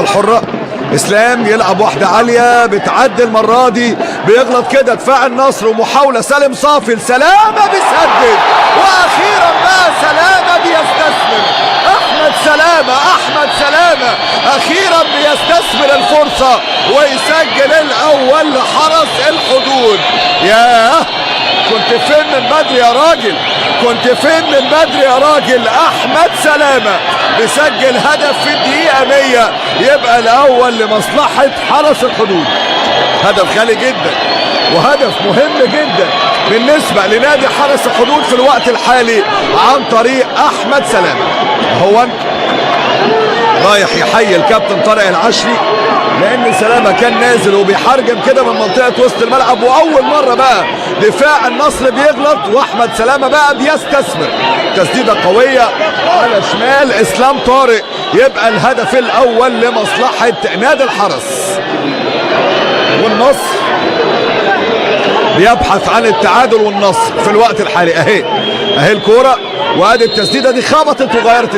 الحرة. اسلام يلعب واحدة عالية بتعدي المرة دي، بيغلط كده دفاع النصر ومحاولة سالم صافي لسلامة بيسدد، واخيرا بقى سلامة بيستثمر. احمد سلامة اخيرا بيستثمر الفرصة ويسجل الاول لحرس الحدود. ياه، كنت فين من بدري يا راجل، كنت فين من بدري يا راجل. احمد سلامة بيسجل هدف في الدقيقة 100، يبقى الاول لمصلحة حرس الحدود. هدف غالي جدا وهدف مهم جدا بالنسبة لنادي حرس الحدود في الوقت الحالي عن طريق احمد سلامة. هو رايح يحيي الكابتن طارق العشري لان سلامة كان نازل وبيحرجم كده من منطقة وسط الملعب، واول مرة بقى دفاع النصر بيغلط واحمد سلامة بقى بيستثمر. تسديدة قوية على شمال اسلام طارق، يبقى الهدف الاول لمصلحة نادي الحرس. والنصر بيبحث عن التعادل، والنصر في الوقت الحالي اهي الكورة، وادي التسديدة دي خبطت وغيرت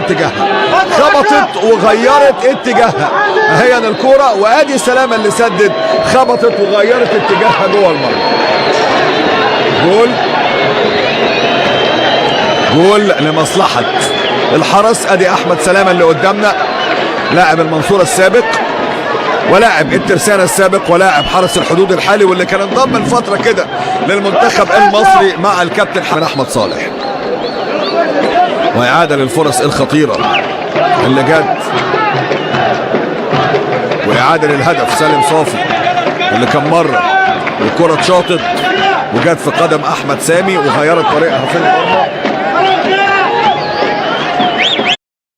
اتجاهها، اهي الكورة، وادي سلامة اللي سدد خبطت وغيرت اتجاهها جوه المرمى. جول لمصلحة الحرس. ادي احمد سلامة اللي قدامنا، لاعب المنصورة السابق ولاعب الترسانة السابق ولاعب حرس الحدود الحالي، واللي كان انضم من فترة كده للمنتخب المصري مع الكابتن حمد احمد صالح. وإعادة للفرص الخطيرة اللي جت، وإعادة للهدف سالم صافي اللي كان مرة الكرة اتشاطت وجت في قدم أحمد سامي وغيرت طريقها في المرمى.